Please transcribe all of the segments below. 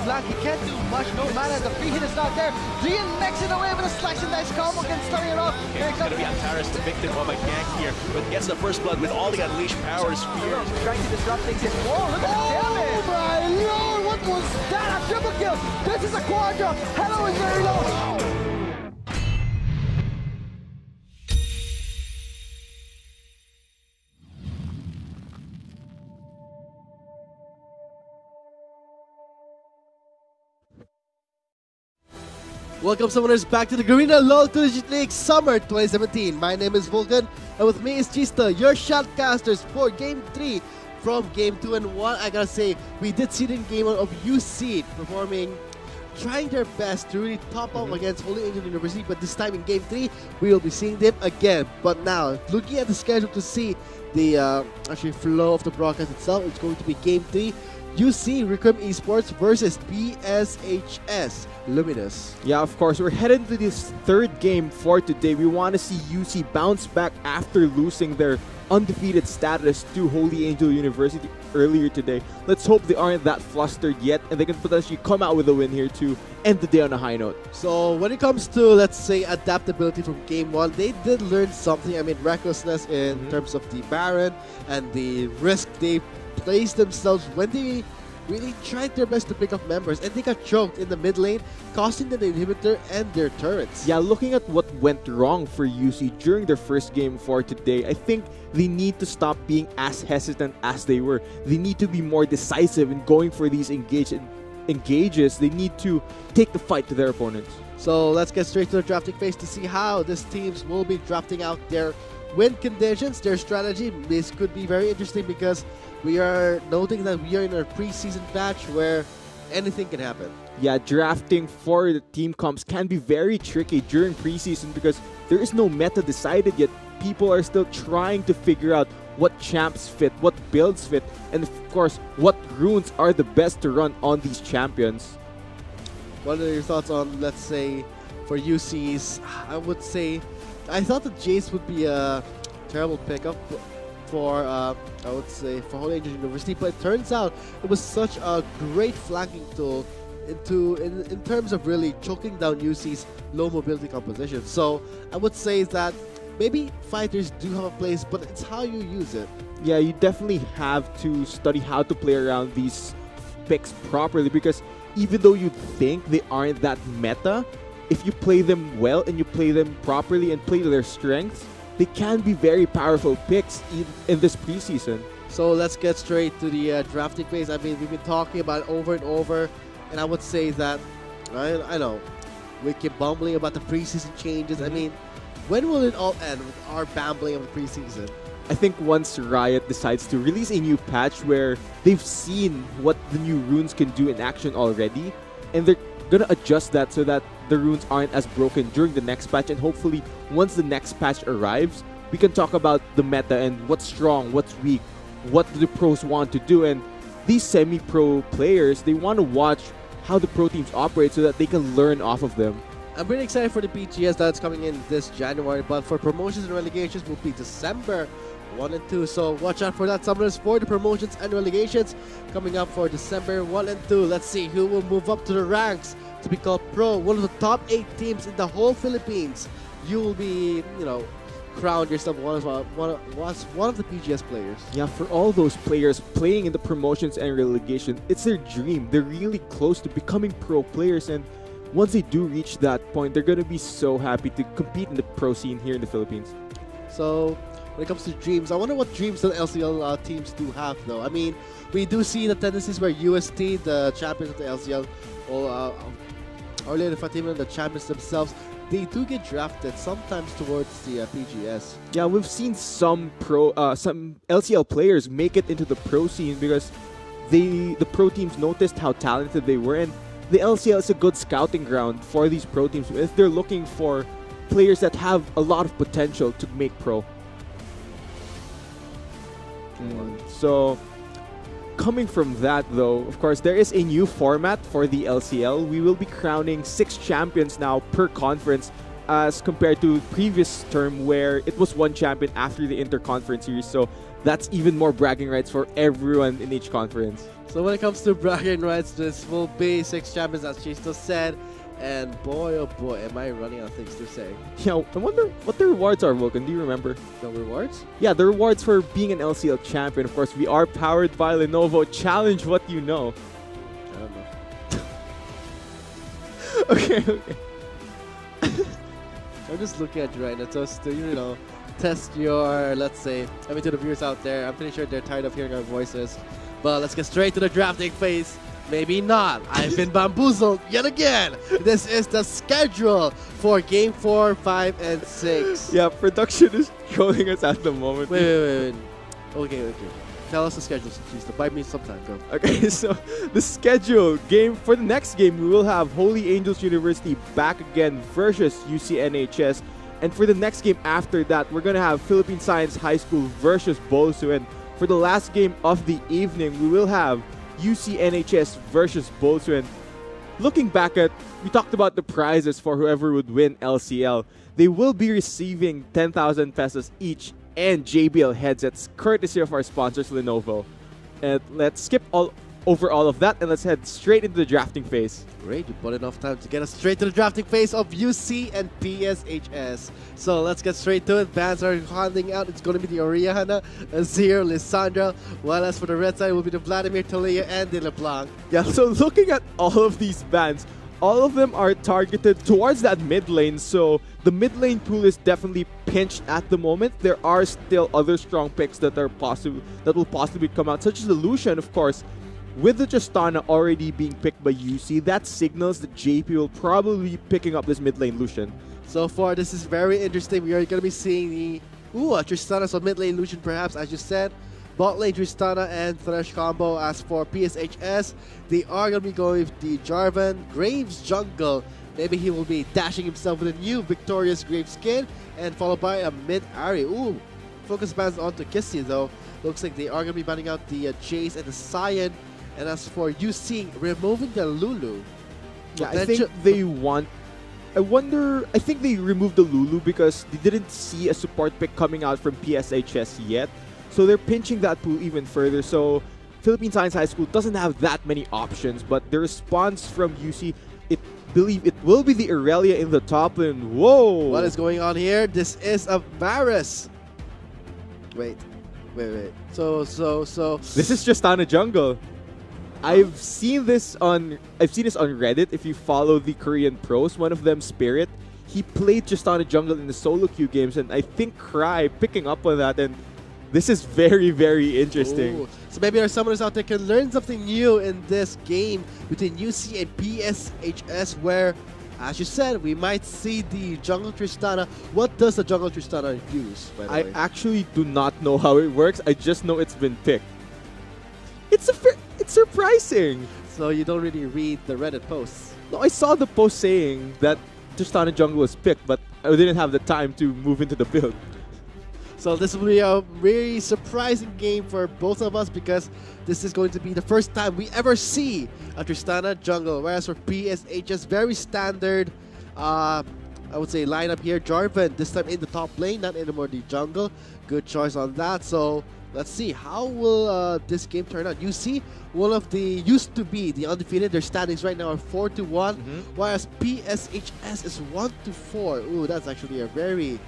blank. He can't do much. No mana. The free hit is not there. Rian makes it away with a slice and dice combo. Can start it off. Okay, it's going to be Antares, the victim of a gank here, but gets the first blood with all the unleashed power spheres. Trying to disrupt things. Whoa, look at the damage. Oh my lord, what was that? A triple kill. This is a quadra. Hello is very low. Welcome summoners back to the Garena LoL 2 Digit League Summer 2017. My name is Vulcan and with me is Chista, your shotcasters for Game 3 from Game 2 and 1. I gotta say, we did see it in Game 1 of UC performing, trying their best to really top up against Holy Angel University, but this time in Game 3, we will be seeing them again. But now, looking at the schedule to see the actually flow of the broadcast itself, it's going to be Game 3. UC Recruit Esports versus PSHS Luminous. Yeah, of course, we're headed to this third game for today. We want to see UC bounce back after losing their undefeated status to Holy Angel University earlier today. Let's hope they aren't that flustered yet and they can potentially come out with a win here to end the day on a high note. So when it comes to, let's say, adaptability from Game 1, they did learn something. I mean, recklessness in terms of the Baron and the risk they placed themselves when they really tried their best to pick up members, and they got choked in the mid lane, costing them the inhibitor and their turrets. Yeah, looking at what went wrong for UC during their first game for today, I think they need to stop being as hesitant as they were. They need to be more decisive in going for these engages. They need to take the fight to their opponents. So let's get straight to the drafting phase to see how these teams will be drafting out their win conditions, their strategy. This could be very interesting because we are noting that we are in a preseason batch where anything can happen. Yeah, drafting for the team comps can be very tricky during preseason because there is no meta decided yet. People are still trying to figure out what champs fit, what builds fit, and of course, what runes are the best to run on these champions. What are your thoughts on, let's say, for UCs? I would say, I thought that Jace would be a terrible pickup for, I would say, for Holy Angel University, but it turns out it was such a great flanking tool in terms of really choking down UC's low mobility composition. So I would say that maybe fighters do have a place, but it's how you use it. Yeah, you definitely have to study how to play around these picks properly because even though you think they aren't that meta, if you play them well and you play them properly and play to their strengths, they can be very powerful picks in this preseason. So let's get straight to the drafting phase. I mean, we've been talking about it over and over, and I would say that, I know, we keep bumbling about the preseason changes. I mean, when will it all end with our bambling of the preseason? I think once Riot decides to release a new patch where they've seen what the new runes can do in action already, and they're gonna adjust that so that the runes aren't as broken during the next patch, and hopefully once the next patch arrives, we can talk about the meta and what's strong, what's weak, what the pros want to do. And these semi-pro players, they want to watch how the pro teams operate so that they can learn off of them. I'm really excited for the PGS that's coming in this January, but for promotions and relegations will be December 1 and 2. So watch out for that, summoners, for the promotions and relegations coming up for December 1 and 2. Let's see who will move up to the ranks to be called pro, one of the top 8 teams in the whole Philippines. You will be, crowned yourself one of the PGS players. Yeah, for all those players playing in the promotions and relegation, it's their dream. They're really close to becoming pro players, and once they do reach that point, they're going to be so happy to compete in the pro scene here in the Philippines. So when it comes to dreams, I wonder what dreams the LCL teams do have, though. I mean, we do see the tendencies where UST, the champions of the LCL, or later Fatima, the champions themselves, they do get drafted sometimes towards the PGS. Yeah, we've seen some LCL players make it into the pro scene because the pro teams noticed how talented they were, and the LCL is a good scouting ground for these pro teams if they're looking for players that have a lot of potential to make pro. So, coming from that though, of course, there is a new format for the LCL. We will be crowning 6 champions now per conference as compared to previous term where it was 1 champion after the inter-conference series. So that's even more bragging rights for everyone in each conference. So when it comes to bragging rights, this will be 6 champions, as Chisto said. And boy, oh boy, am I running out of things to say. Yeah, I wonder what the rewards are, Vulcan. Do you remember? The rewards? Yeah, the rewards for being an LCL champion. Of course, we are powered by Lenovo. Challenge what you know. I don't know. Okay. I'm just looking at you right now, just to, you know, test your, let's say, I mean, to the viewers out there, I'm pretty sure they're tired of hearing our voices. But let's get straight to the drafting phase. Maybe not. I've been bamboozled yet again. This is the schedule for Game 4, 5, and 6. Yeah, production is showing us at the moment. Wait. Okay. Tell us the schedule, please. Bite me sometime, go. Okay, so the schedule game for the next game, we will have Holy Angels University back again versus UCNHS. And for the next game after that, we're going to have Philippine Science High School versus Bolsu. And for the last game of the evening, we will have UCNHS versus Bolsu. And looking back at, we talked about the prizes for whoever would win LCL. They will be receiving 10,000 pesos each and JBL headsets, courtesy of our sponsors, Lenovo. And let's skip over all of that and let's head straight into the drafting phase. Great, you put enough time to get us straight to the drafting phase of UC and PSHS. So let's get straight to it. Bands are handing out. It's going to be the Oriana, Azir, Lissandra, while as for the red side, it will be the Vladimir, Talia, and De LeBlanc. Yeah, so looking at all of these bans, all of them are targeted towards that mid lane, so the mid lane pool is definitely pinched at the moment. There are still other strong picks that will possibly come out, such as the Lucian, of course. With the Tristana already being picked by UC, that signals that JP will probably be picking up this mid lane Lucian. So far, this is very interesting. We are going to be seeing the Tristana, so mid lane Lucian perhaps, as you said. Bot lane Tristana and Thresh combo. As for PSHS, they are going to be going with the Jarvan, Graves jungle. Maybe he will be dashing himself with a new victorious Graves skin, and followed by a mid Ari. Ooh, focus bans onto Kissy though. Looks like they are going to be banning out the Jace and the Cyan. And as for UC, removing the Lulu. Yeah, I think they want... I think they removed the Lulu because they didn't see a support pick coming out from PSHS yet. So they're pinching that pool even further. So Philippine Science High School doesn't have that many options, but the response from UC, believe it will be the Aurelia in the top lane. Whoa! What is going on here? This is a Varus. Wait. So. This is Tristana jungle. I've seen this on Reddit. If you follow the Korean pros, one of them, Spirit, he played Tristana jungle in the solo queue games, and I think Cry picking up on that, and this is very, very interesting. Ooh. So maybe our summoners out there can learn something new in this game between UC and PSHS, where, as you said, we might see the jungle Tristana. What does the jungle Tristana use, by the way? I actually do not know how it works. I just know it's been picked. It's surprising. So you don't really read the Reddit posts? No, I saw the post saying that Tristana jungle was picked, but I didn't have the time to move into the build. So this will be a very surprising game for both of us, because this is going to be the first time we ever see a Tristana jungle. Whereas for PSHS, very standard, I would say, lineup here. Jarvan, this time in the top lane, not anymore the jungle. Good choice on that. So let's see, how will this game turn out? You see, one of the used to be the undefeated. Their standings right now are 4-1, whereas PSHS is 1-4. Ooh, that's actually a very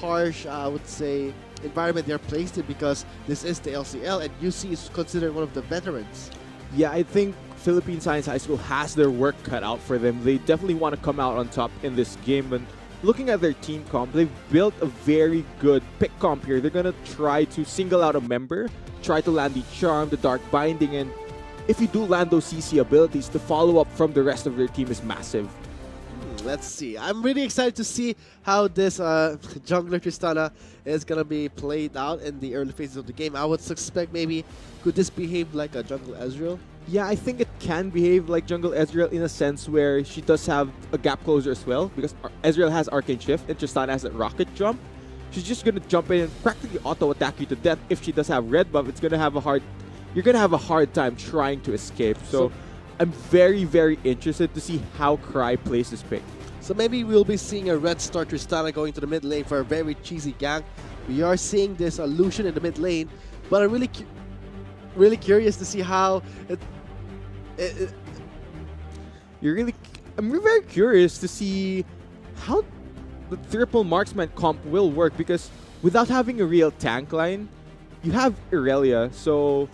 harsh, I would say, environment they're placed in, because this is the LCL and UC is considered one of the veterans. Yeah, I think Philippine Science High School has their work cut out for them. They definitely want to come out on top in this game. And looking at their team comp, they've built a very good pick comp here. They're going to try to single out a member, try to land the Charm, the Dark Binding, and if you do land those CC abilities, the follow-up from the rest of their team is massive. Let's see. I'm really excited to see how this jungler Tristana is going to be played out in the early phases of the game. I would suspect maybe, could this behave like a jungle Ezreal? Yeah, I think it can behave like jungle Ezreal in a sense where she does have a gap closer as well, because Ezreal has Arcane Shift and Tristana has a Rocket Jump. She's just going to jump in and practically auto-attack you to death. If she does have red buff, you're going to have a hard time trying to escape. So I'm very, very interested to see how Cry plays this pick. So maybe we'll be seeing a red star Tristana going to the mid lane for a very cheesy gank. We are seeing this Lucian in the mid lane but I'm really curious to see how I'm very curious to see how the triple marksman comp will work, because without having a real tank line, you have Irelia, so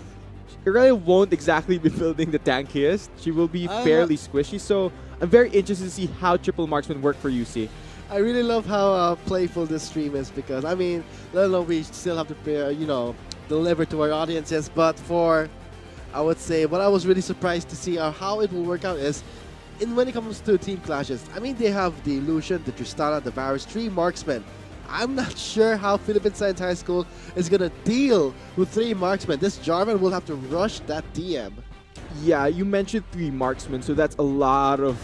Irelia won't exactly be building the tankiest. She will be fairly squishy, so I'm very interested to see how triple marksman work for UC. I really love how playful this stream is, because I mean, let alone we still have to deliver to our audiences, but I would say what I was really surprised to see how it will work out is when it comes to team clashes. I mean, they have the Lucian, the Tristana, the Varus, 3 marksmen. I'm not sure how Philippine Science High School is gonna deal with 3 marksmen. This Jarvan will have to rush that DM. Yeah, you mentioned 3 marksmen, so that's a lot of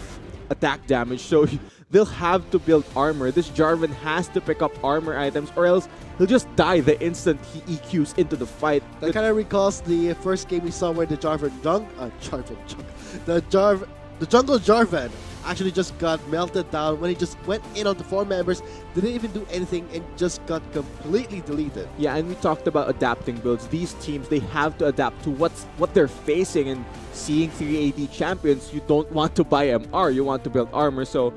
attack damage. So they'll have to build armor. This Jarvan has to pick up armor items, or else he'll just die the instant he EQs into the fight. That kind of recalls the first game we saw where the the jungle Jarvan actually just got melted down when he just went in on the 4 members, didn't even do anything, and just got completely deleted. Yeah, and we talked about adapting builds. These teams, they have to adapt to what they're facing, and seeing 3 AD champions, you don't want to buy MR, you want to build armor. So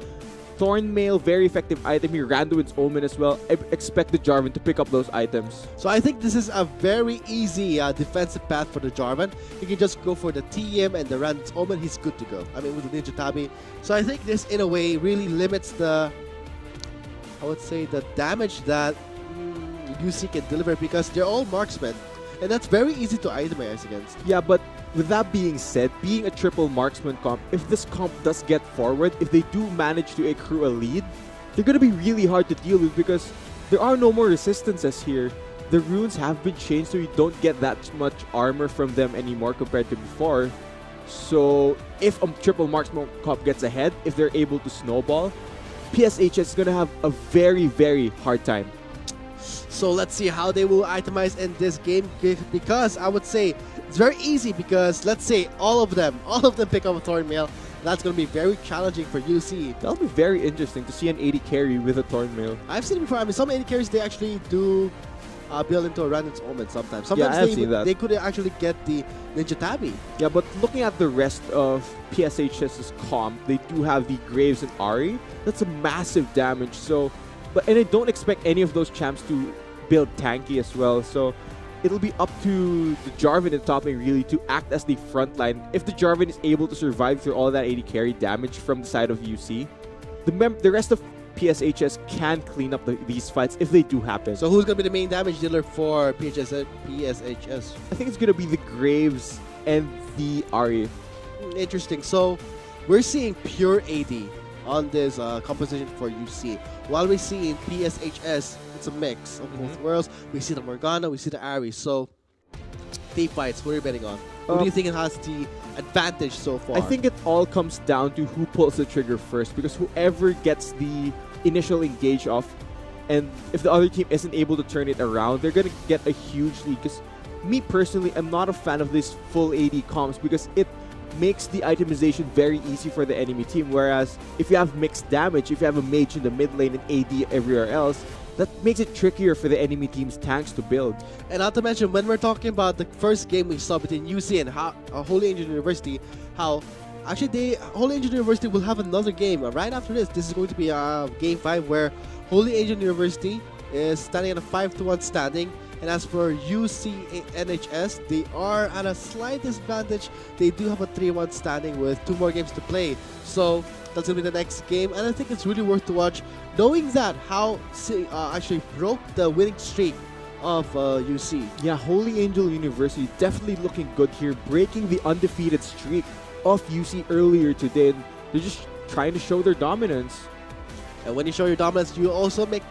Thornmail, very effective item here. Randuin's Omen as well. I expect the Jarvan to pick up those items. So I think this is a very easy defensive path for the Jarvan. He can just go for the TM and the Randuin's Omen. He's good to go. I mean, with the Ninja Tabi. So I think this, in a way, really limits the, I would say, the damage that UC can deliver, because they're all marksmen. And that's very easy to itemize against. Yeah, but with that being said, being a triple marksman comp, if this comp does get forward, if they do manage to accrue a lead, they're going to be really hard to deal with, because there are no more resistances here. The runes have been changed, so you don't get that much armor from them anymore compared to before. So if a triple marksman comp gets ahead, if they're able to snowball, PSHS is going to have a very, very hard time. So let's see how they will itemize in this game, because I would say it's very easy, because let's say all of them pick up a Thornmail. That's going to be very challenging for UC. That'll be very interesting to see an 80 carry with a Thornmail. I've seen it before. I mean, some 80 carries, they actually do build into a Randuin's Omen sometimes. They could actually get the Ninja Tabi. Yeah, but looking at the rest of PSHS's comp, they do have the Graves and Ari. That's a massive damage. So, and I don't expect any of those champs to build tanky as well. So it'll be up to the Jarvan and top lane really to act as the front line. If the Jarvan is able to survive through all that 80 carry damage from the side of UC, the rest of PSHS can clean up these fights if they do happen. So who's going to be the main damage dealer for PSHS? I think it's going to be the Graves and the Ari. Interesting. So we're seeing pure AD on this composition for UC. While we see in PSHS, it's a mix of both worlds. We see the Morgana, we see the Ari. So, team fights, what are you betting on? Who do you think it has the advantage so far? I think it all comes down to who pulls the trigger first, because whoever gets the initial engage off, and if the other team isn't able to turn it around, they're going to get a huge lead. Because me personally, I'm not a fan of this full AD comps, because it makes the itemization very easy for the enemy team. Whereas if you have mixed damage, if you have a mage in the mid lane and AD everywhere else, that makes it trickier for the enemy team's tanks to build. And not to mention, when we're talking about the first game we saw between UC and Holy Angel University, how actually Holy Angel University will have another game right after this. This is going to be game 5, where Holy Angel University is standing at a 5-1 standing. And as for UC NHS, they are at a slight disadvantage. They do have a 3-1 standing with 2 more games to play. So that's going to be the next game. And I think it's really worth to watch, knowing that how actually broke the winning streak of UC. Yeah, Holy Angel University definitely looking good here, breaking the undefeated streak of UC earlier today. And they're just trying to show their dominance. And when you show your dominance, you also make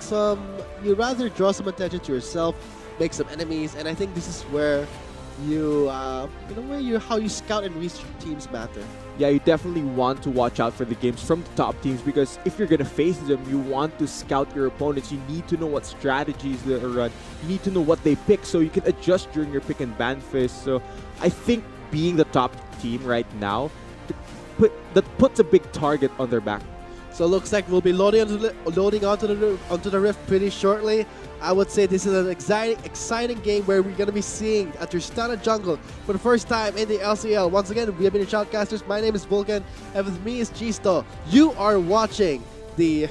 you rather draw some attention to yourself, make some enemies, and I think this is where how you scout and reach teams matter. Yeah, you definitely want to watch out for the games from the top teams, because if you're gonna face them, you want to scout your opponents. You need to know what strategies they run. You need to know what they pick, so you can adjust during your pick and ban phase. So I think being the top team right now, that puts a big target on their back. So it looks like we'll be loading onto the Rift pretty shortly. I would say this is an exciting game where we're going to be seeing a Tristana jungle for the first time in the LCL. Once again, we have been the Shoutcasters. My name is Vulcan, and with me is Gisto. You are watching the...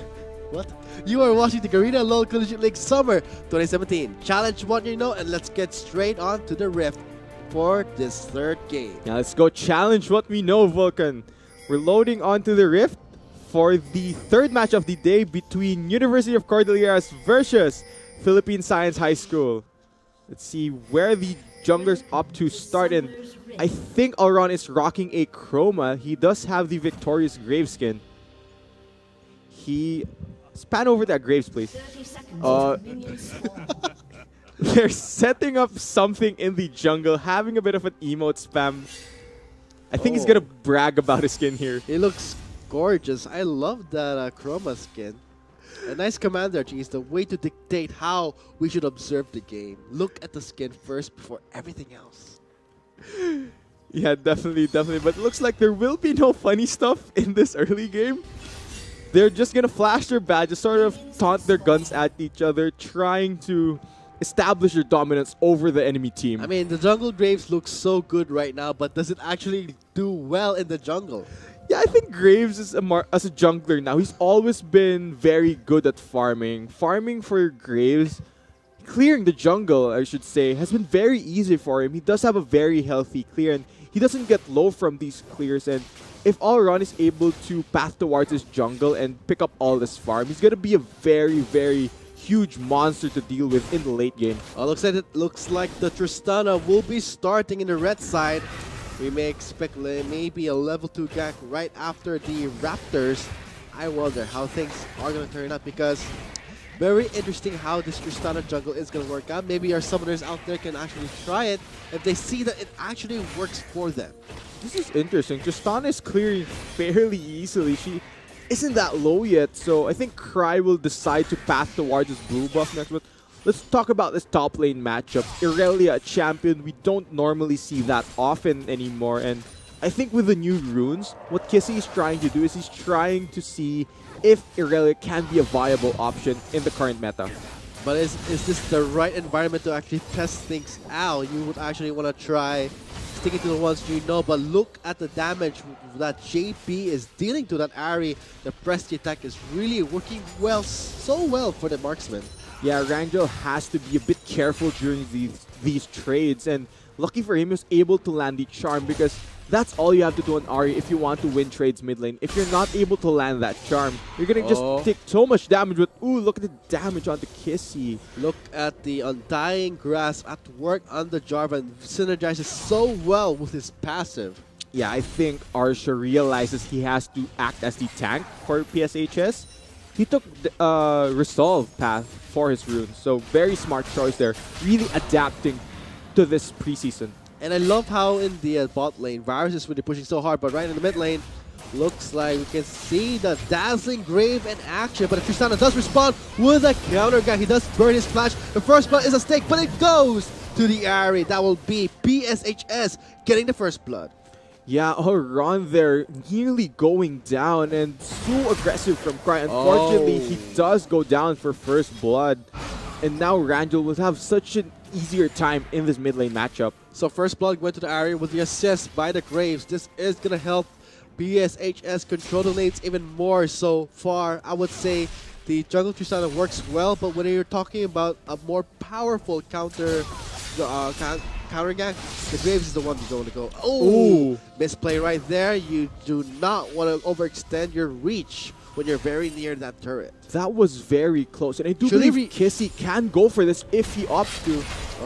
What? You are watching the Garena LoL Collegiate League Summer 2017. Challenge what you know, and let's get straight on to the Rift for this third game. Now let's go challenge what we know, Vulcan. We're loading onto the Rift for the third match of the day between University of Cordilleras versus Philippine Science High School. Let's see where the jungler's up to start, and I think Alron is rocking a Chroma. He does have the victorious Graves skin. He... Span over that Graves, please. They're setting up something in the jungle, having a bit of an emote spam. I think he's gonna brag about his skin here. It looks gorgeous. I love that Chroma skin. A nice commander, geez, the way to dictate how we should observe the game. Look at the skin first before everything else. Yeah, definitely. But it looks like there will be no funny stuff in this early game. They're just gonna flash their badges, sort of taunt their guns at each other, trying to establish their dominance over the enemy team. I mean, the jungle Graves looks so good right now, but does it actually do well in the jungle? Yeah, I think Graves is as a jungler now. He's always been very good at farming. Farming for Graves, clearing the jungle, I should say, has been very easy for him. He does have a very healthy clear, and he doesn't get low from these clears. And if Alron is able to path towards his jungle and pick up all this farm, he's going to be a very, very huge monster to deal with in the late game. Looks like the Tristana will be starting in the red side. We may expect maybe a level 2 gank right after the Raptors. I wonder how things are going to turn out, because very interesting how this Tristana jungle is going to work out. Maybe our summoners out there can actually try it if they see that it actually works for them. This is interesting. Tristana is clearing fairly easily. She isn't that low yet, so I think Cry will decide to path towards his blue buff next. But let's talk about this top lane matchup. Irelia, a champion we don't normally see that often anymore, and I think with the new runes, what Kissy is trying to do is he's trying to see if Irelia can be a viable option in the current meta. But is this the right environment to actually test things out? You would actually want to try sticking to the ones you know, but look at the damage that JP is dealing to that Ahri. The Prestige attack is really working so well for the marksman. Yeah, Rangel has to be a bit careful during these trades, and lucky for him, he was able to land the charm, because that's all you have to do on Ahri if you want to win trades mid lane. If you're not able to land that charm, you're gonna just take so much damage. But ooh, look at the damage on the Kissy. Look at the Undying Grasp at work on the Jarvan. Synergizes so well with his passive. Yeah, I think Arsha realizes he has to act as the tank for PSHS. He took the Resolve path for his runes, so very smart choice there. Really adapting to this preseason. And I love how in the bot lane, Varus is really pushing so hard, but right in the mid lane, looks like we can see the Dazzling Grave in action, but Tristana does respond with a counter gank. He does burn his flash. The first blood is a stake, but it goes to the Ahri. That will be PSHS getting the first blood. Yeah, Alron there nearly going down, and so aggressive from Cry. Unfortunately, he does go down for first blood, and now Rangel will have such an easier time in this mid lane matchup. So first blood went to the area with the assist by the Graves. This is going to help PSHS control the lanes even more. So far, I would say the jungle Tristana works well, but when you're talking about a more powerful counter gank, the Graves is the one who's going to go. Oh, misplay right there. You do not want to overextend your reach when you're very near that turret. That was very close, and I do believe Kissy can go for this if he opts to.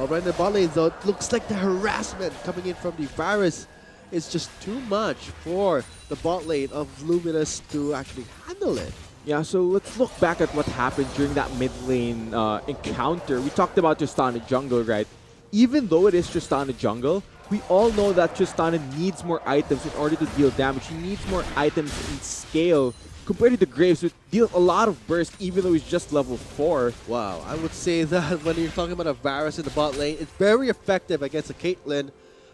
Right in the bot lane, though, it looks like the harassment coming in from the Varus is just too much for the bot lane of Luminous to actually handle it. Yeah, so let's look back at what happened during that mid lane encounter. We talked about Tristana jungle, right? Even though it is Tristana jungle, we all know that Tristana needs more items in order to deal damage. He needs more items in scale compared to the Graves, who deals a lot of burst even though he's just level 4. Wow, I would say that when you're talking about a Varus in the bot lane, it's very effective against a Caitlyn.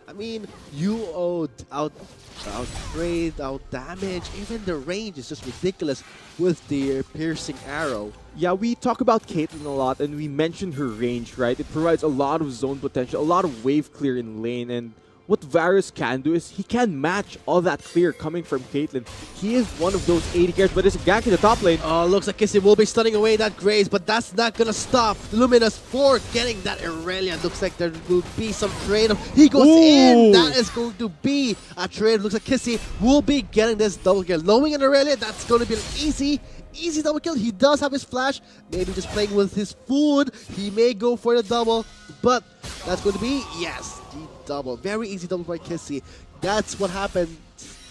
I mean, you outgrade, out damage, even the range is just ridiculous with the piercing arrow. Yeah, we talk about Caitlyn a lot, and we mentioned her range, right? It provides a lot of zone potential, a lot of wave clear in lane, and what Varus can do is he can match all that clear coming from Caitlyn. He is one of those AD carries, but there's a gank in the top lane. Oh, looks like Kissy will be stunning away that Graves, but that's not gonna stop Luminous for getting that Irelia. Looks like there will be some trade-off. He goes in. That is going to be a trade. Looks like Kissy will be getting this double kill. Knowing an Irelia, that's going to be an easy double kill. He does have his flash. Maybe just playing with his food. He may go for the double, but that's going to be, yes, the double. Very easy double by Kissy. That's what happens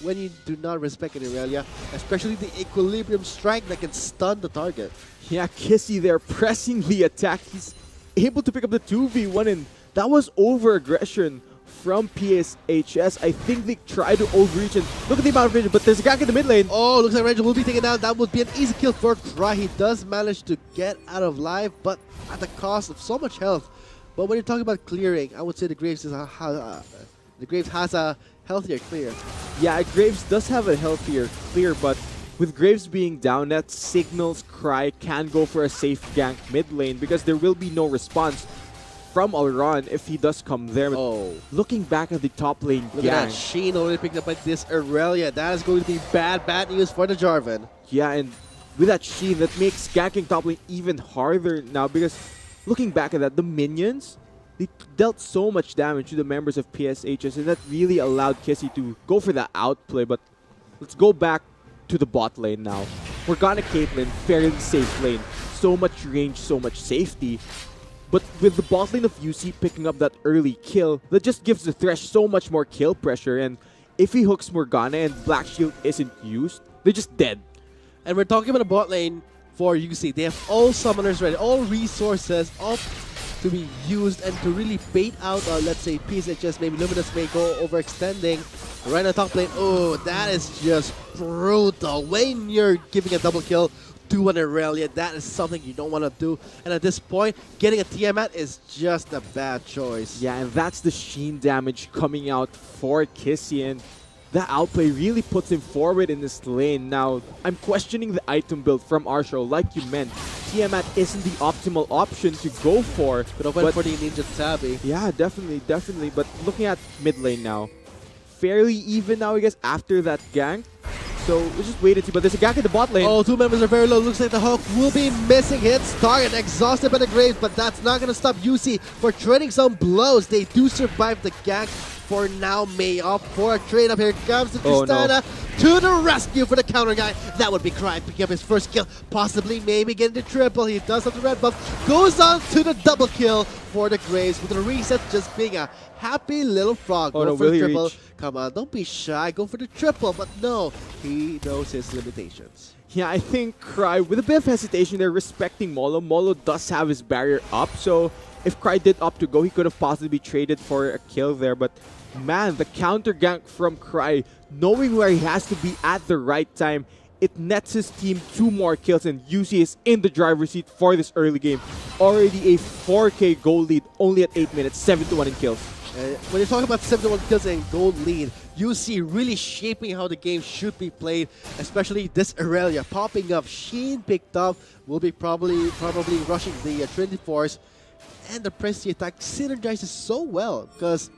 when you do not respect an Irelia, especially the equilibrium strike that can stun the target. Yeah, Kissy there pressing the attack. He's able to pick up the 2v1, and that was over-aggression from PSHS. I think they tried to overreach, and look at the amount of vision, but there's a gank in the mid lane. Oh, looks like Ranger will be taken down. That would be an easy kill for Cry. He does manage to get out of life, but at the cost of so much health. But when you're talking about clearing, I would say the Graves has a healthier clear. Yeah, Graves does have a healthier clear, but with Graves being down, that signals Cry can go for a safe gank mid lane because there will be no response from Alron if he does come there. Oh. Looking back at the top lane Look at that. gank. Sheen already picked up by this Irelia. That is going to be bad news for the Jarvan. Yeah, and with that Sheen, that makes ganking top lane even harder now because looking back at that, the minions, they dealt so much damage to the members of PSHS, and that really allowed Kissy to go for the outplay. But let's go back to the bot lane now. Morgana Caitlyn, fairly safe lane. So much range, so much safety. But with the bot lane of UC picking up that early kill, that just gives the Thresh so much more kill pressure. And if he hooks Morgana and Black Shield isn't used, they're just dead. And we're talking about the bot lane for UC. They have all summoners ready, all resources up to be used and to really bait out, let's say, PSHS. Maybe Luminous may go overextending. Right on the top lane, oh, that is just brutal. When you're giving a double kill to an Irelia, that is something you don't want to do. And at this point, getting a Tiamat is just a bad choice. Yeah, and that's the Sheen damage coming out for Kissy, and that outplay really puts him forward in this lane. Now, I'm questioning the item build from Arsho. Like you meant, Tiamat isn't the optimal option to go for. But for the Ninja Tabi. Yeah, definitely. But looking at mid lane now, fairly even now, I guess, after that gank. So we'll just wait and see. But there's a gank in the bot lane. Oh, two members are very low. Looks like the Hawk will be missing hits. Target exhausted by the Graves, but that's not going to stop UC for trading some blows. They do survive the gank. For now, May opt for a trade up. Here comes the Tristana to the rescue for the counter guy. That would be Cry picking up his first kill. Possibly, maybe getting the triple. He does have the red buff. Goes on to the double kill for the Graves with the reset just being a happy little frog. Oh, go no, for will the he triple. reach? Come on, don't be shy. Go for the triple. But no, he knows his limitations. Yeah, I think Cry, with a bit of hesitation, they're respecting Molo. Molo does have his barrier up, so if Cry did opt to go, he could have possibly traded for a kill there. But man, the counter gank from Cry, knowing where he has to be at the right time, it nets his team 2 more kills, and UC is in the driver's seat for this early game. Already a 4K goal lead, only at 8 minutes, 7-1 in kills. When you're talking about 7-1 kills and gold lead, you see really shaping how the game should be played, especially this Irelia popping up. Sheen picked up, will be probably rushing the Trinity Force, and the Prestige attack synergizes so well because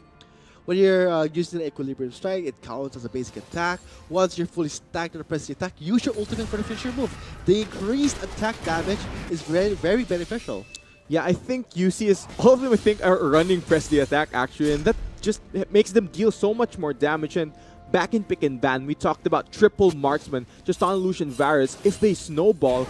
when you're using the Equilibrium Strike, it counts as a basic attack. Once you're fully stacked on the Prestige attack, use your ultimate for the finisher move. The increased attack damage is very beneficial. Yeah, I think UC is, all of them I think are running press the attack actually, and that just makes them deal so much more damage. And back in pick and ban, we talked about triple marksman, just on Lucian Varus. If they snowball,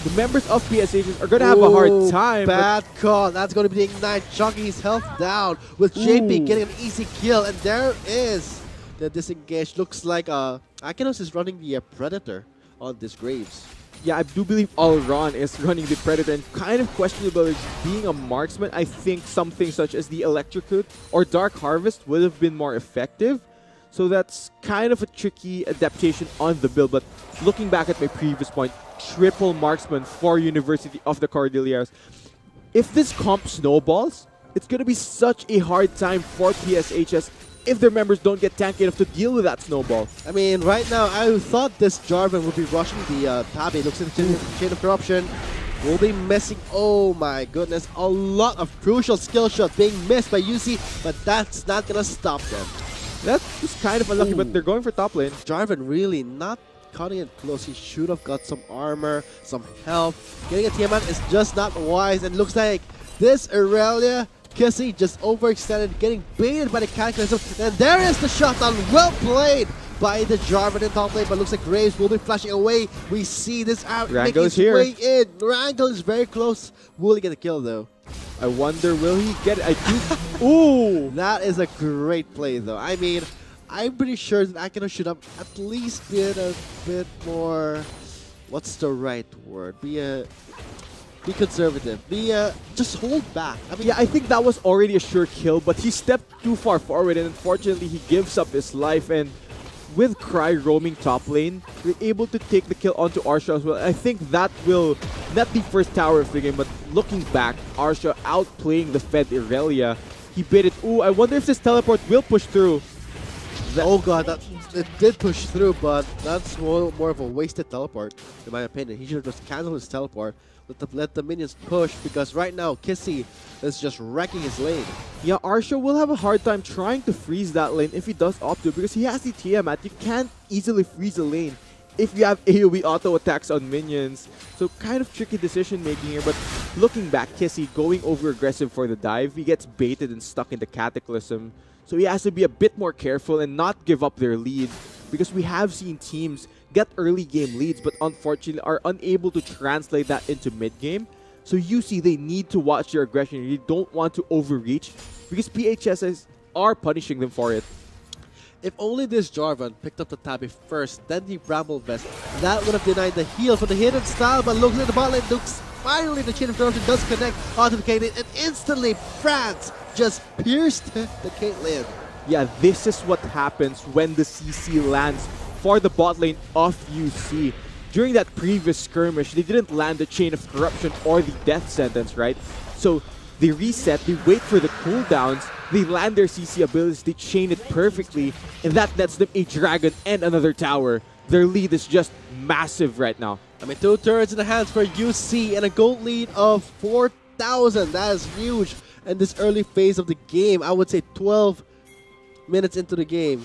the members of PSHs are going to have a hard time. Bad call. That's going to be the Ignite, chunking his health down with JP getting an easy kill. And there is the disengage. Looks like Akinos is running the Predator on this Graves. Yeah, I do believe Alron is running the Predator, and kind of questionable as being a marksman. I think something such as the Electrocute or Dark Harvest would have been more effective. So that's kind of a tricky adaptation on the build. But looking back at my previous point, triple marksman for University of the Cordilleras. If this comp snowballs, it's going to be such a hard time for PSHS if their members don't get tanky enough to deal with that snowball. I mean, right now, I thought this Jarvan would be rushing the Tabi. Looks like the chain of corruption. Will be missing. Oh my goodness. A lot of crucial skill shots being missed by UC, but that's not going to stop them. That was kind of unlucky, but they're going for top lane. Jarvan really not cutting it close. He should have got some armor, some health. Getting a TM out is just not wise, and looks like this Aurelia Kissy just overextended, getting baited by the Cataclysm, and there is the shutdown. Well played by the Jarvan in top lane, but looks like Graves will be flashing away. We see this out making his way in. Wrangle is very close. Will he get a kill though? I wonder, will he get it? I do. Ooh! That is a great play though. I mean, I'm pretty sure that Akino should have at least been a bit more, what's the right word? Be conservative. Just hold back. I mean, yeah, I think that was already a sure kill, but he stepped too far forward, and unfortunately he gives up his life. And with Cry roaming top lane, we're able to take the kill onto Arsha as well. I think that will not the first tower of the game, but looking back, Arsha outplaying the Fed Irelia. He bait it. Ooh, I wonder if this teleport will push through. Oh god, it did push through, but that's more of a wasted teleport, in my opinion. He should have just canceled his teleport, let the minions push, because right now Kissy is just wrecking his lane. Yeah, Arsha will have a hard time trying to freeze that lane if he does opt to, because he has the Tiamat. You can't easily freeze a lane if you have AoE auto attacks on minions. So kind of tricky decision making here, but looking back, Kissy going over aggressive for the dive. He gets baited and stuck in the Cataclysm. So he has to be a bit more careful and not give up their lead, because we have seen teams get early game leads but unfortunately are unable to translate that into mid game. So you see they need to watch their aggression. You don't want to overreach because PHSs are punishing them for it. If only this Jarvan picked up the Tabi first, then the Bramble Vest, that would have denied the heal for the hidden style, but looks at the bot lane, looks finally the chain of corruption does connect onto the Caitlyn, and instantly France just pierced the Caitlyn. Yeah, this is what happens when the CC lands for the bot lane of UC. During that previous skirmish, they didn't land the chain of corruption or the death sentence, right? So they reset, they wait for the cooldowns, they land their CC abilities, they chain it perfectly, and that nets them a dragon and another tower. Their lead is just massive right now. I mean, 2 turrets in the hands for UC and a gold lead of 4,000. That is huge in this early phase of the game. I would say 12 minutes into the game.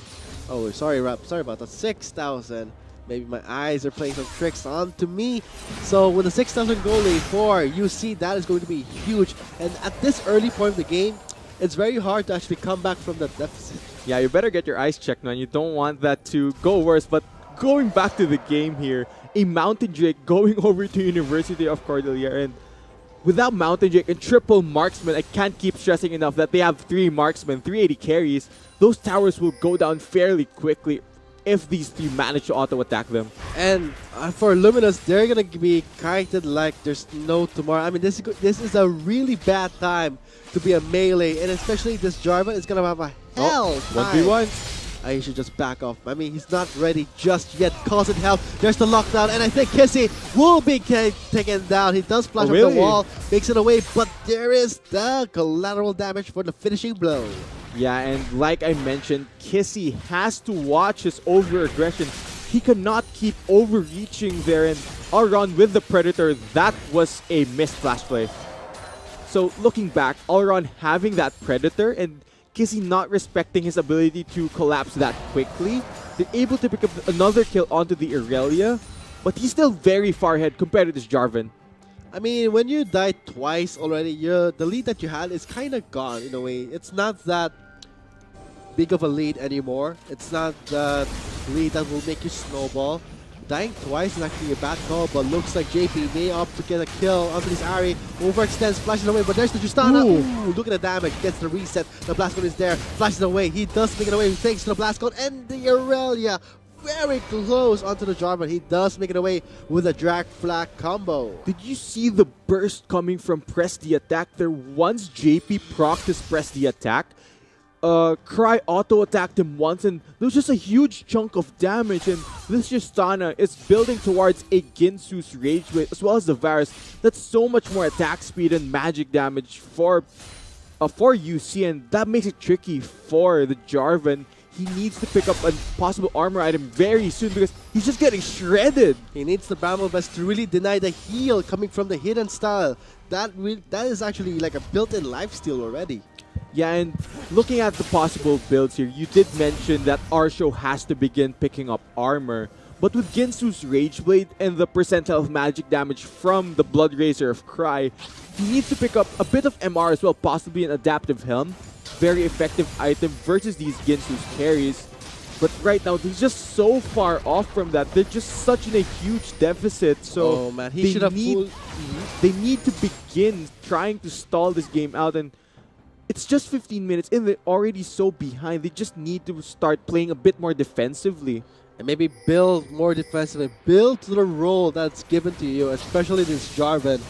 Oh, sorry about that. 6,000. Maybe my eyes are playing some tricks onto me. So with a 6,000 goal lead for UC, that is going to be huge. And at this early point of the game, it's very hard to actually come back from that deficit. Yeah, you better get your eyes checked, man. You don't want that to go worse. But going back to the game here, a Mountain Drake going over to University of Cordelia, and without Mountain Drake and triple marksman, I can't keep stressing enough that they have 3 marksmen, 380 carries. Those towers will go down fairly quickly if these 3 manage to auto-attack them. And for Luminous, they're going to be kited like there's no tomorrow. I mean, this is a really bad time to be a melee, and especially this Jarvan is going to have a hell time. 1v1. He should just back off. I mean, he's not ready just yet. Causing help. There's the lockdown, and I think Kissy will be taken down. He does splash off the wall, makes it away, but there is the collateral damage for the finishing blow. Yeah, and like I mentioned, Kissy has to watch his over-aggression. He cannot keep overreaching there, and Alron with the Predator, that was a missed flash play. So looking back, Alron having that Predator and Kissy not respecting his ability to collapse that quickly, they're able to pick up another kill onto the Irelia, but he's still very far ahead compared to this Jarvan. I mean, when you died twice already, the lead that you had is kind of gone in a way. It's not that big of a lead anymore. It's not the lead that will make you snowball. Dying twice is actually a bad call, but looks like JP may opt to get a kill onto this Ari. Overextends, flashes away, but there's the Justana. Ooh, look at the damage. Gets the reset. The blast cone is there. Flashes away. He does make it away thanks to the blast cone. And the Aurelia very close onto the Jarvan. He does make it away with a drag flag combo. Did you see the burst coming from press the attack there? Once JP procced his press the attack, Cry auto-attacked him once, and there was just a huge chunk of damage, and this Justana is building towards a Ginsu's Rage Wave as well as the Varus. That's so much more attack speed and magic damage for for UC, and that makes it tricky for the Jarvan. He needs to pick up a possible armor item very soon because he's just getting shredded. He needs the Bramble Vest to really deny the heal coming from the hidden style. That is actually like a built-in lifesteal already. Yeah, and looking at the possible builds here, you did mention that Arsho has to begin picking up armor. But with Ginsu's Rage Blade and the percentile of magic damage from the Blood Razor of Cry, he needs to pick up a bit of MR as well, possibly an Adaptive Helm. Very effective item versus these Ginsu's carries. But right now, they're just so far off from that. They're just such in a huge deficit. So oh man, he should have they need to begin trying to stall this game out. And it's just 15 minutes and they're already so behind. They just need to start playing a bit more defensively. And maybe build more defensively. Build to the role that's given to you, especially this Jarvan.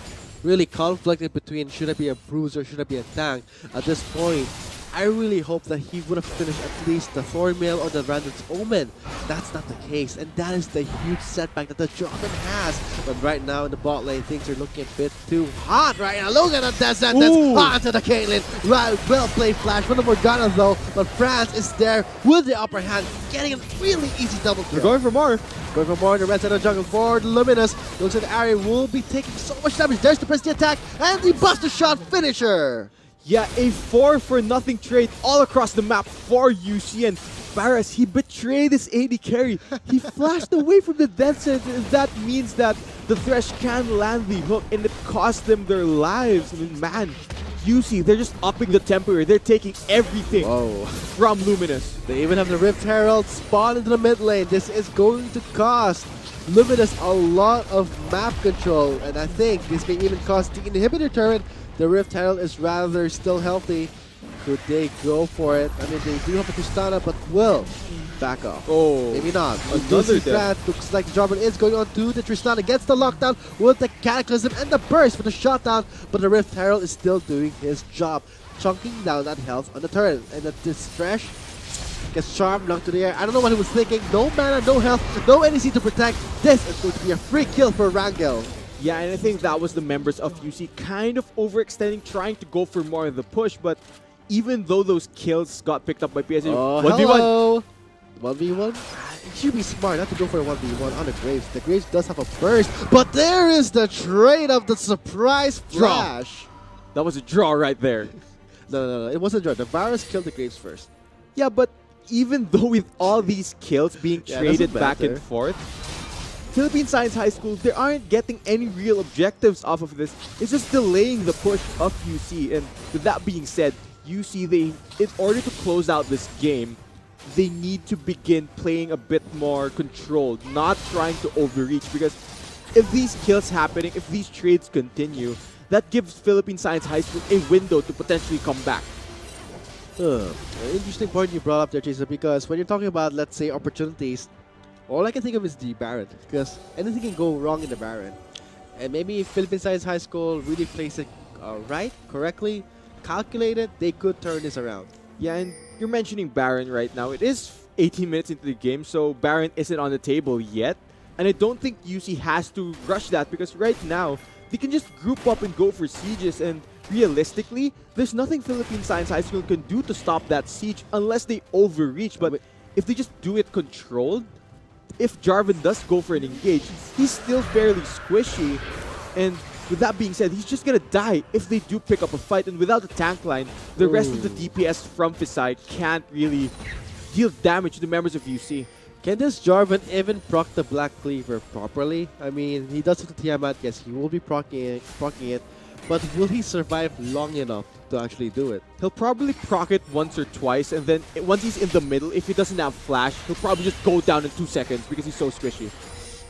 Really conflicted between should I be a bruiser, should I be a tank. At this point, I really hope that he would have finished at least the Thornmail or the Randall's Omen. That's not the case, and that is the huge setback that the Jarvan has. But right now in the bot lane, things are looking a bit too hot right now. Look at the death sentence onto the Caitlyn. Right, well played flash from the Morgana though, but France is there with the upper hand, getting a really easy double kill. They're going for more. Going for more in the red side of the jungle for Luminous. Looks like Ari will be taking so much damage. There's the press the attack and the Buster Shot finisher. Yeah, a 4-for-nothing trade all across the map for UC, and Varus, he betrayed his AD carry. He flashed away from the death sentence. That means that the Thresh can land the hook, and it cost them their lives. I mean, man, UC, they're just upping the tempo here. They're taking everything from Luminous. They even have the Rift Herald spawn into the mid lane. This is going to cost Luminous a lot of map control, and I think this may even cost the inhibitor turret. The Rift Herald is rather still healthy. Could they go for it? I mean, they do have a Tristana, but will back off. Oh, maybe not. Another death. Looks like Jarvan is going on to the Tristana. Gets the lockdown with the Cataclysm and the burst for the shutdown, but the Rift Herald is still doing his job, chunking down that health on the turret. And this Thresh gets Charm knocked to the air. I don't know what he was thinking. No mana, no health, no NEC to protect. This is going to be a free kill for Rangel. Yeah, and I think that was the members of UC kind of overextending, trying to go for more of the push, but even though those kills got picked up by PSHS, oh, 1v1. 1v1? It should be smart not to go for a 1v1 on the Graves. The Graves does have a burst, but there is the trade of the surprise flash. That was a draw right there. No, it wasn't a draw. The Varus killed the Graves first. Yeah, but even though with all these kills being traded back and forth, Philippine Science High School, they aren't getting any real objectives off of this. It's just delaying the push of UC. And with that being said, UC, in order to close out this game, they need to begin playing a bit more controlled, not trying to overreach. Because if these kills happening, if these trades continue, that gives Philippine Science High School a window to potentially come back. An interesting point you brought up there, Jason, because when you're talking about, let's say, opportunities, all I can think of is the Baron, because anything can go wrong in the Baron. And maybe if Philippine Science High School really plays it correctly, calculated, they could turn this around. Yeah, and you're mentioning Baron right now. It is 18 minutes into the game, so Baron isn't on the table yet. And I don't think UC has to rush that, because right now, they can just group up and go for sieges, and realistically, there's nothing Philippine Science High School can do to stop that siege unless they overreach. But if they just do it controlled, if Jarvan does go for an engage, he's still fairly squishy. And with that being said, he's just gonna die if they do pick up a fight. And without the tank line, the rest of the DPS from his side can't really deal damage to the members of UC. Can this Jarvan even proc the Black Cleaver properly? I mean, he does it to Tiamat, yes, he will be procking it, but will he survive long enough to actually do it? He'll probably proc it once or twice, and then once he's in the middle, if he doesn't have flash, he'll probably just go down in 2 seconds because he's so squishy.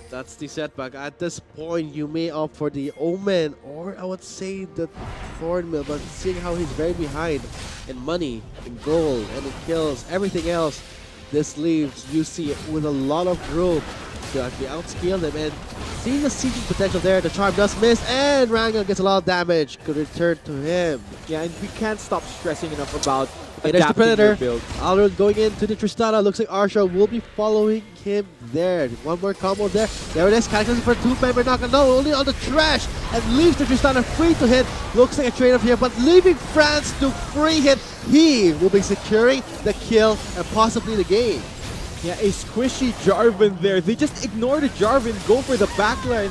That's the setback. At this point, you may opt for the Omen, or I would say the Thornmail, but seeing how he's very behind in money, in gold, and in kills, everything else, this leaves UC with a lot of room to actually outscale them. And seeing the sieging potential there, the charm does miss, and Rangel gets a lot of damage. Could return to him. Yeah, and we can't stop stressing enough about the Okay, there's the adapting their Predator. build. Alred going into the Tristana. Looks like Arsha will be following him there. One more combo there. There it is. Catches for two-member knock. No, only on the trash. And leaves the Tristana free to hit. Looks like a trade-off here, but leaving France to free hit. He will be securing the kill and possibly the game. Yeah, a squishy Jarvan there. They just ignore the Jarvan, go for the backline.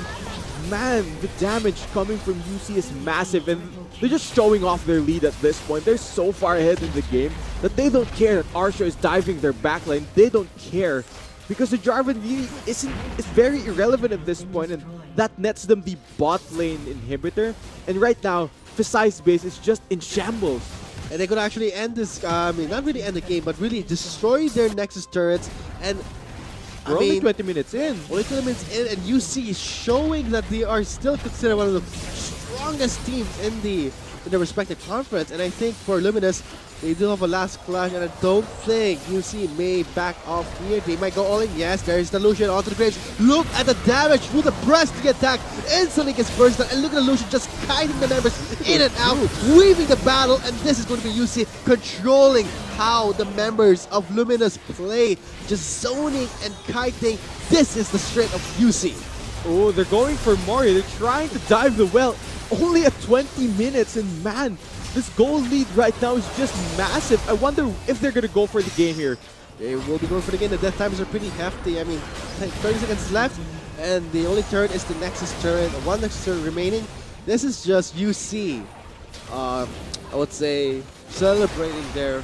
Man, the damage coming from UC is massive, and they're just showing off their lead at this point. They're so far ahead in the game that they don't care that Arsha is diving their backline. They don't care because the Jarvan really is very irrelevant at this point, and that nets them the bot lane inhibitor. And right now, Fisai's base is just in shambles. And they could actually end this, I mean, not really end the game, but really destroy their Nexus turrets. And We're only 20 minutes in. Only 20 minutes in, and UC is showing that they are still considered one of the strongest teams in the respective conference. And I think for Luminous, they do have a last clash, and I don't think UC may back off here. They might go all in. Yes, there's the Lucian onto the Graves. Look at the damage through the breast to get attacked. Instantly gets burst down, and look at the Lucian just kiting the members in and out, weaving the battle. And this is going to be UC controlling how the members of Luminous play, just zoning and kiting. This is the strength of UC. Oh, they're going for Mario. They're trying to dive the well. Only at 20 minutes, and man, this goal lead right now is just massive. I wonder if they're going to go for the game here. They will be going for the game. The death times are pretty hefty. I mean, 30 seconds left, and the only turret is the Nexus turret. One Nexus turret remaining. This is just UC, I would say, celebrating their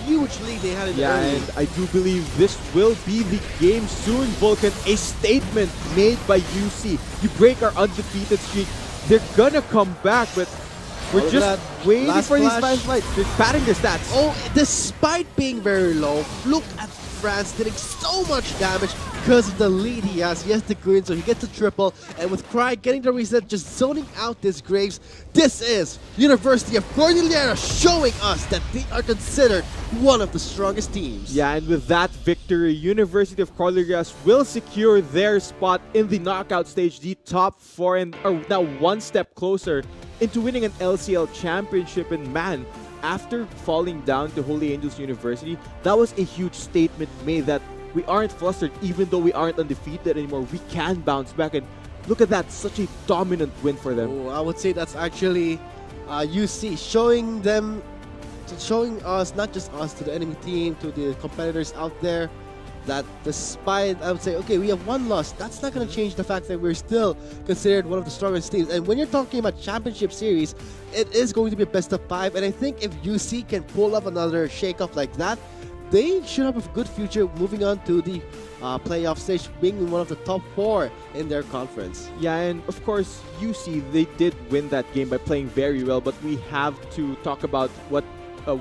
huge lead they had in the early. And I do believe this will be the game soon, Vulcan. A statement made by UC. You break our undefeated streak. They're gonna come back, but we're just waiting Last for these flash. flash lights. They're padding their stats. Oh, despite being very low, look at France dealing so much damage because of the lead he has. He has the green, so he gets a triple. And with Cry getting the reset, just zoning out this Graves. This is University of Cordillera showing us that they are considered one of the strongest teams. Yeah, and with that victory, University of Cordillera will secure their spot in the knockout stage, the top 4, and are now one step closer into winning an LCL championship. And man, after falling down to Holy Angels University, that was a huge statement made that we aren't flustered. Even though we aren't undefeated anymore, we can bounce back. And look at that, such a dominant win for them. Oh, I would say that's actually UC showing us, not just us, to the enemy team, to the competitors out there, that despite, I would say, okay, we have one loss, that's not going to change the fact that we're still considered one of the strongest teams. And when you're talking about championship series, it is going to be a best of 5. And I think if UC can pull up another shake-off like that, they should have a good future moving on to the playoff stage, being one of the top 4 in their conference. Yeah, and of course, UC, they did win that game by playing very well, but we have to talk about what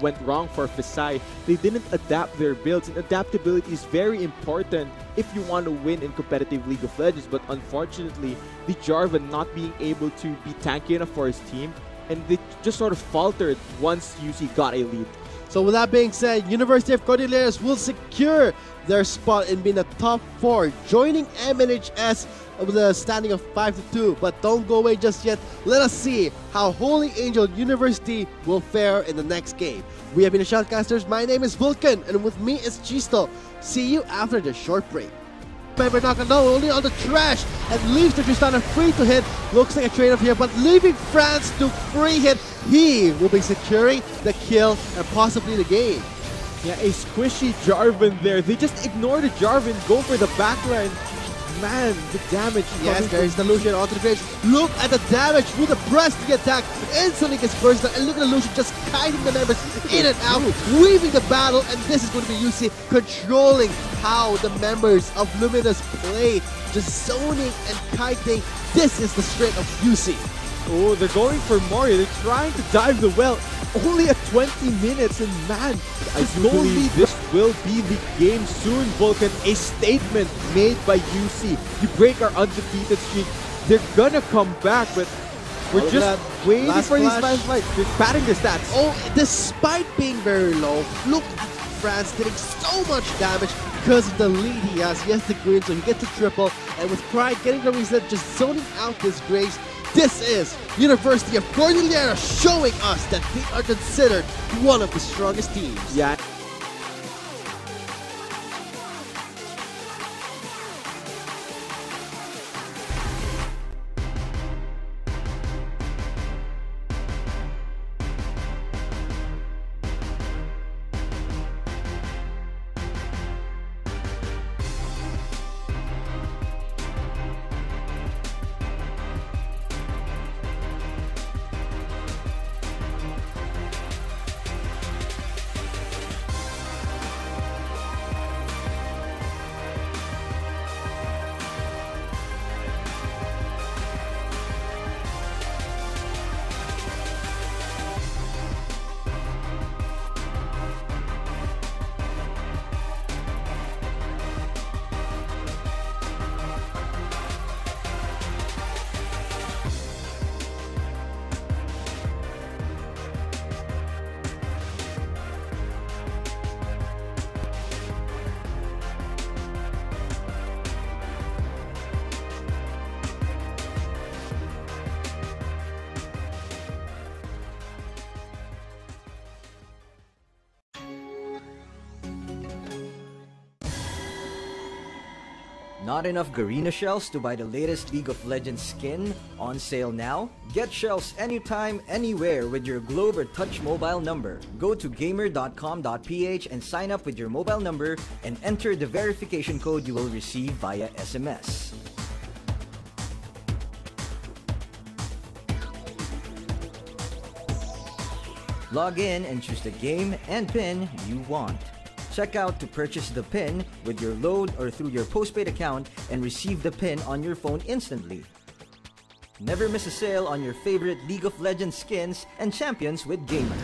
went wrong for Fisai. They didn't adapt their builds, and adaptability is very important if you want to win in competitive League of Legends. But unfortunately, the Jarvan not being able to be tanky enough for his team, and they just sort of faltered once UC got a lead. So with that being said, University of Cordillera will secure their spot in being the top 4, joining MNHS with a standing of 5-2. But don't go away just yet. Let us see how Holy Angel University will fare in the next game. We have been the Shoutcasters. My name is Vulcan, and with me is Chisto. See you after the short break. Member no, only on the trash, and leaves the Tristana free to hit. Looks like a trade-off here, but leaving France to free hit. He will be securing the kill and possibly the game. Yeah, a squishy Jarvan there. They just ignore the Jarvan, go for the backline. Man, the damage. Yes, there's the Lucian onto the Graves. Look at the damage through the breast to get attacked. Instantly gets burst down, and look at the Lucian just kiting the members in and out, weaving the battle. And this is going to be UC controlling how the members of Luminous play, just zoning and kiting. This is the strength of UC. Oh, they're going for Mario. They're trying to dive the well. Only at 20 minutes, and man, I do believe this will be the game soon, Vulcan. A statement made by UC. You break our undefeated streak. They're gonna come back, but we're just waiting for these flash lights. They're padding their stats. Oh, despite being very low, look at France dealing so much damage because of the lead he has. He has the green, so he gets a triple. And with Cry getting the reset, just zoning out this Graves. This is University of Cordillera showing us that they are considered one of the strongest teams. Yeah. Not enough Garena shells to buy the latest League of Legends skin? On sale now? Get shells anytime, anywhere with your Globe or Touch mobile number. Go to gamer.com.ph and sign up with your mobile number and enter the verification code you will receive via SMS. Log in and choose the game and pin you want. Check out to purchase the pin with your load or through your postpaid account and receive the pin on your phone instantly. Never miss a sale on your favorite League of Legends skins and champions with Gamer.